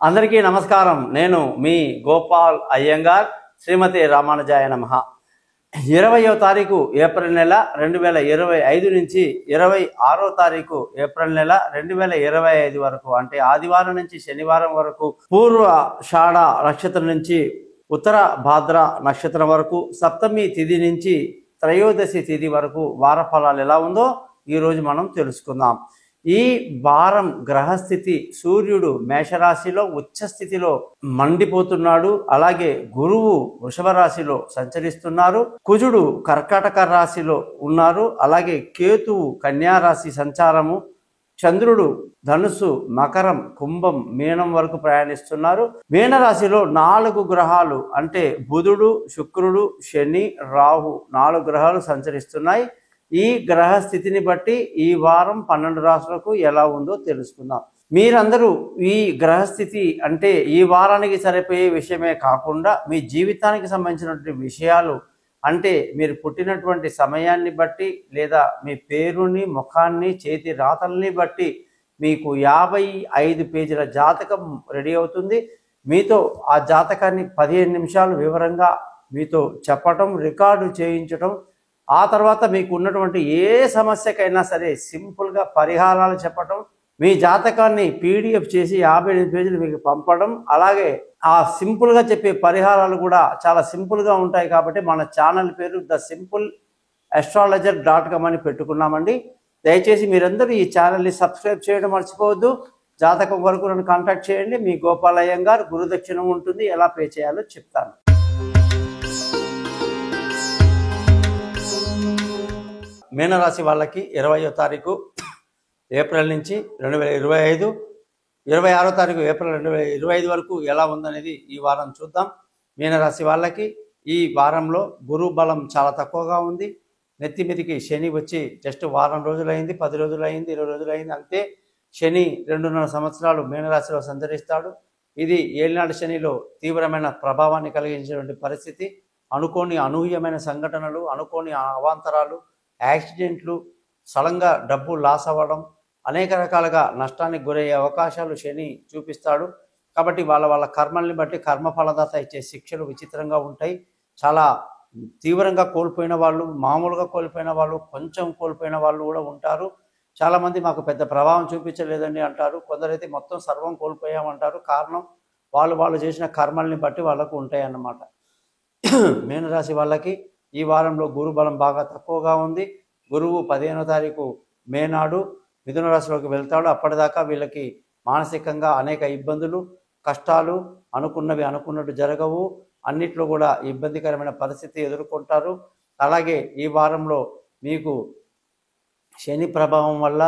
అందరికీ నమస్కారం. నేను మీ గోపాల్ అయ్యంగార్. శ్రీమతి రామానుజాయ నమః. 20వ తారీఖు ఏప్రిల్ నెల 2025 నుంచి 26వ తారీఖు ఏప్రిల్ నెల 2025 వరకు, అంటే ఆదివారం నుంచి శనివారం వరకు, పూర్వాషాఢ నక్షత్రం నుంచి ఉత్తర భాద్ర నక్షత్రం వరకు, సప్తమి తిథి నుంచి త్రయోదశి తిథి వరకు వార ఫలాలు ఎలా ఉందో ఈరోజు మనం తెలుసుకుందాం. ఈ వారం గ్రహస్థితి, సూర్యుడు మేషరాశిలో ఉచ్చస్థితిలో మండిపోతున్నాడు. అలాగే గురువు వృషభ రాశిలో సంచరిస్తున్నారు. కుజుడు కర్కాటక రాశిలో ఉన్నారు. అలాగే కేతువు కన్యా రాశి సంచారము, చంద్రుడు ధనుసు, మకరం, కుంభం, మీనం వరకు ప్రయాణిస్తున్నారు. మీనరాశిలో 4 గ్రహాలు, అంటే బుధుడు, శుక్రుడు, శని, రాహు 4 గ్రహాలు సంచరిస్తున్నాయి. ఈ గ్రహ స్థితిని బట్టి ఈ వారం 12 రాశులకు ఎలా ఉందో తెలుసుకుందాం. మీరందరూ ఈ గ్రహస్థితి అంటే ఈ వారానికి సరిపోయే విషయమే కాకుండా మీ జీవితానికి సంబంధించినటువంటి విషయాలు, అంటే మీరు పుట్టినటువంటి సమయాన్ని బట్టి లేదా మీ పేరుని, ముఖాన్ని, చేతి రాతల్ని బట్టి మీకు 55 పేజీల జాతకం రెడీ అవుతుంది. మీతో ఆ జాతకాన్ని 15 నిమిషాలు వివరంగా మీతో చెప్పటం, రికార్డు చేయించటం, ఆ తర్వాత మీకు ఉన్నటువంటి ఏ సమస్యకైనా సరే సింపుల్గా పరిహారాలు చెప్పటం, మీ జాతకాన్ని పీడిఎఫ్ చేసి 55 పేజీలు మీకు పంపడం, అలాగే ఆ సింపుల్గా చెప్పే పరిహారాలు కూడా చాలా సింపుల్గా ఉంటాయి. కాబట్టి మన ఛానల్ పేరు thesimple.astrologer.com అని పెట్టుకున్నామండి. దయచేసి మీరందరూ ఈ ఛానల్ని సబ్స్క్రైబ్ చేయడం మర్చిపోవద్దు. జాతకం వరకు నన్ను కాంటాక్ట్ చేయండి. మీ గోపాల్ అయ్యంగార్. గురుదక్షిణ ఉంటుంది, ఎలా పే చేయాలో చెప్తాను. మీనరాశి వాళ్ళకి 20వ తారీఖు ఏప్రిల్ నుంచి 2025, 26వ తారీఖు ఏప్రిల్ 2025 వరకు ఎలా ఉందనేది ఈ వారం చూద్దాం. మీనరాశి వాళ్ళకి ఈ వారంలో గురు బలం చాలా తక్కువగా ఉంది. నెత్తి మీదికి శని వచ్చి జస్ట్ వారం రోజులైంది, 10 రోజులైంది, 20 రోజులైంది అంతే. శని 2.5 సంవత్సరాలు మీనరాశిలో సంచరిస్తాడు. ఇది ఏలినాడు శనిలో తీవ్రమైన ప్రభావాన్ని కలిగించేటువంటి పరిస్థితి. అనుకోని అనూహ్యమైన సంఘటనలు, అనుకోని అవాంతరాలు, యాక్సిడెంట్లు, సడన్గా డబ్బు లాస్ అవ్వడం, అనేక రకాలుగా నష్టానికి గురయ్యే అవకాశాలు శని చూపిస్తాడు. కాబట్టి వాళ్ళ కర్మల్ని బట్టి కర్మఫలదాత ఇచ్చే శిక్షలు విచిత్రంగా ఉంటాయి. చాలా తీవ్రంగా కోల్పోయిన వాళ్ళు, మామూలుగా కోల్పోయిన వాళ్ళు, కొంచెం కోల్పోయిన వాళ్ళు కూడా ఉంటారు. చాలామంది మాకు పెద్ద ప్రభావం చూపించలేదండి అంటారు. కొందరైతే మొత్తం సర్వం కోల్పోయామంటారు. కారణం వాళ్ళు చేసిన కర్మల్ని బట్టి వాళ్ళకు ఉంటాయి అన్నమాట. మీనరాశి వాళ్ళకి ఈ వారంలో గురు బలం బాగా తక్కువగా ఉంది. గురువు 15వ తారీఖు మే నాడు మిథున రాశిలోకి వెళ్తాడు. అప్పటిదాకా వీళ్ళకి మానసికంగా అనేక ఇబ్బందులు, కష్టాలు, అనుకున్నవి అనుకున్నట్టు జరగవు, అన్నిట్లో కూడా ఇబ్బందికరమైన పరిస్థితి ఎదుర్కొంటారు. అలాగే ఈ వారంలో మీకు శని ప్రభావం వల్ల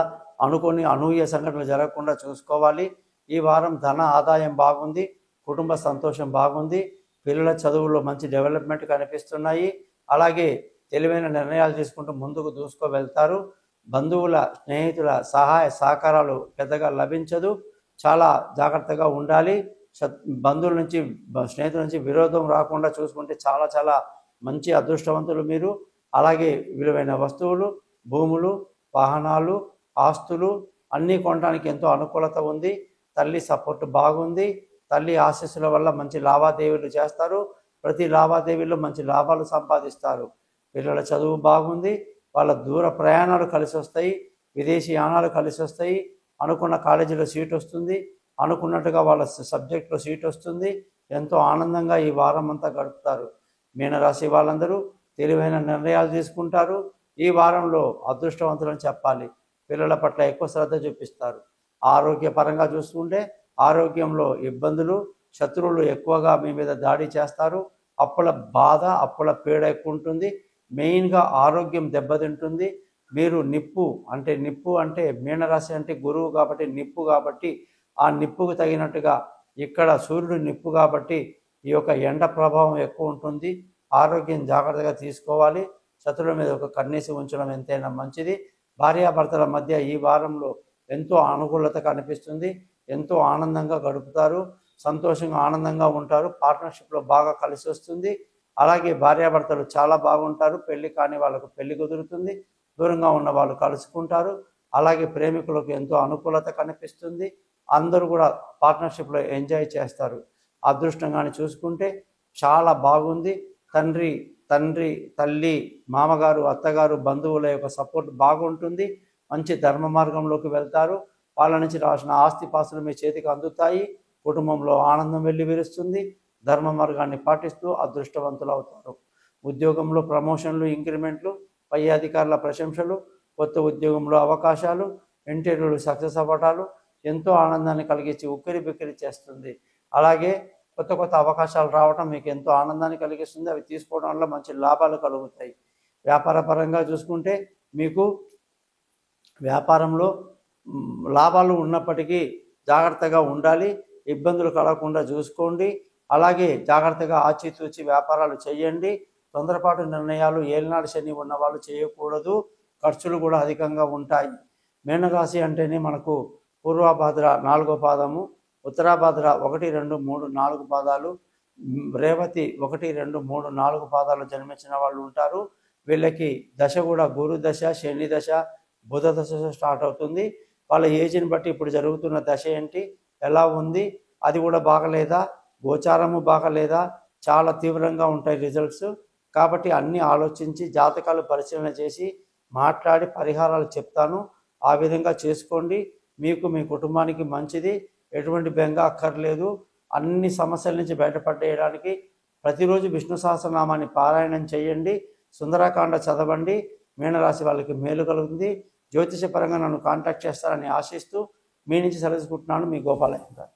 అనుకోని అనూహ్య సంఘటనలు జరగకుండా చూసుకోవాలి. ఈ వారం ధన ఆదాయం బాగుంది, కుటుంబ సంతోషం బాగుంది, పిల్లల చదువుల్లో మంచి డెవలప్మెంట్ కనిపిస్తున్నాయి. అలాగే తెలివైన నిర్ణయాలు తీసుకుంటూ ముందుకు దూసుకు వెళ్తారు. బంధువుల, స్నేహితుల సహాయ సహకారాలు పెద్దగా లభించదు. చాలా జాగ్రత్తగా ఉండాలి. బంధువుల నుంచి, స్నేహితుల నుంచి విరోధం రాకుండా చూసుకుంటే చాలా చాలా మంచి అదృష్టవంతులు మీరు. అలాగే విలువైన వస్తువులు, భూములు, వాహనాలు, ఆస్తులు అన్నీ కొనడానికి ఎంతో అనుకూలత ఉంది. తల్లి సపోర్ట్ బాగుంది. తల్లి ఆశీస్సుల వల్ల మంచి లావాదేవీలు చేస్తారు. ప్రతి లావాదేవీలో మంచి లాభాలు సంపాదిస్తారు. పిల్లల చదువు బాగుంది. వాళ్ళ దూర ప్రయాణాలు కలిసి వస్తాయి. విదేశీ యానాలు కలిసి వస్తాయి. అనుకున్న కాలేజీలో సీట్ వస్తుంది. అనుకున్నట్టుగా వాళ్ళ సబ్జెక్టులో సీట్ వస్తుంది. ఎంతో ఆనందంగా ఈ వారం అంతా గడుపుతారు. మీనరాశి వాళ్ళందరూ తెలివైన నిర్ణయాలు తీసుకుంటారు. ఈ వారంలో అదృష్టవంతులని చెప్పాలి. పిల్లల పట్ల ఎక్కువ శ్రద్ధ చూపిస్తారు. ఆరోగ్యపరంగా చూసుకుంటే ఆరోగ్యంలో ఇబ్బందులు, శత్రువులు ఎక్కువగా మీ మీద దాడి చేస్తారు. అప్పుల బాధ, అప్పుల పీడ ఎక్కువ ఉంటుంది. మెయిన్గా ఆరోగ్యం దెబ్బతింటుంది. మీరు నిప్పు అంటే మీనరాశి అంటే గురువు కాబట్టి, నిప్పు కాబట్టి, ఆ నిప్పుకు తగినట్టుగా ఇక్కడ సూర్యుడు నిప్పు కాబట్టి ఈ యొక్క ఎండ ప్రభావం ఎక్కువ ఉంటుంది. ఆరోగ్యం జాగ్రత్తగా తీసుకోవాలి. శత్రువుల మీద ఒక కన్నేసి ఉంచడం ఎంతైనా మంచిది. భార్యాభర్తల మధ్య ఈ వారంలో ఎంతో అనుకూలత కనిపిస్తుంది. ఎంతో ఆనందంగా గడుపుతారు. సంతోషంగా ఆనందంగా ఉంటారు. పార్ట్నర్షిప్లో బాగా కలిసి వస్తుంది. అలాగే భార్యాభర్తలు చాలా బాగుంటారు. పెళ్లి కాని వాళ్ళకు పెళ్లి కుదురుతుంది. దూరంగా ఉన్న వాళ్ళు కలుసుకుంటారు. అలాగే ప్రేమికులకు ఎంతో అనుకూలత కనిపిస్తుంది. అందరూ కూడా పార్ట్నర్షిప్లో ఎంజాయ్ చేస్తారు. అదృష్టంగాని చూసుకుంటే చాలా బాగుంది. తండ్రి తల్లి, మామగారు, అత్తగారు, బంధువుల యొక్క సపోర్ట్ బాగుంటుంది. మంచి ధర్మ మార్గంలోకి వెళ్తారు. వాళ్ళ నుంచి రాసిన ఆస్తిపాస్తులు మీ చేతికి అందుతాయి. కుటుంబంలో ఆనందం వెల్లివిరుస్తుంది. ధర్మ మార్గాన్ని పాటిస్తూ అదృష్టవంతులు అవుతారు. ఉద్యోగంలో ప్రమోషన్లు, ఇంక్రిమెంట్లు, పై అధికారుల ప్రశంసలు, కొత్త ఉద్యోగంలో అవకాశాలు, ఇంటర్వ్యూలు సక్సెస్ అవ్వటాలు ఎంతో ఆనందాన్ని కలిగించి ఉక్కిరి బిక్కిరి చేస్తుంది. అలాగే కొత్త కొత్త అవకాశాలు రావటం మీకు ఎంతో ఆనందాన్ని కలిగిస్తుంది. అవి తీసుకోవడం వల్ల మంచి లాభాలు కలుగుతాయి. వ్యాపార పరంగా చూసుకుంటే మీకు వ్యాపారంలో లాభాలు ఉన్నప్పటికీ జాగ్రత్తగా ఉండాలి. ఇబ్బందులు కలగకుండా చూసుకోండి. అలాగే జాగ్రత్తగా ఆచితూచి వ్యాపారాలు చేయండి. తొందరపాటు నిర్ణయాలు, ఏలినాడు శని ఉన్న వాళ్ళు చేయకూడదు. ఖర్చులు కూడా అధికంగా ఉంటాయి. మీనరాశి అంటేనే మనకు పూర్వభాద్ర 4వ పాదము, ఉత్తరాభాద్ర 1, 2, 3, 4 పాదాలు, రేవతి 1, 2, 3, 4 పాదాలు జన్మించిన వాళ్ళు ఉంటారు. వీళ్ళకి దశ కూడా గురు దశ, శని దశ, బుధ దశ స్టార్ట్ అవుతుంది. వాళ్ళ ఏజ్ని బట్టి ఇప్పుడు జరుగుతున్న దశ ఏంటి, ఎలా ఉంది, అది కూడా బాగలేదా, గోచారము బాగలేదా, చాలా తీవ్రంగా ఉంటాయి రిజల్ట్స్. కాబట్టి అన్నీ ఆలోచించి జాతకాలు పరిశీలన చేసి మాట్లాడి పరిహారాలు చెప్తాను. ఆ విధంగా చేసుకోండి. మీకు మీ కుటుంబానికి మంచిది. ఎటువంటి బెంగ అక్కర్లేదు. అన్ని సమస్యల నుంచి బయటపడేయడానికి ప్రతిరోజు విష్ణు సహస్రనామాన్ని పారాయణం చేయండి. సుందరకాండ చదవండి. మీనరాశి వాళ్ళకి మేలు కలుగుతుంది. జ్యోతిషపరంగా నన్ను కాంటాక్ట్ చేస్తారని ఆశిస్తూ మీ నుంచి సెలవు తీసుకుంటున్నాను. మీ గోపాలయ్య గారు.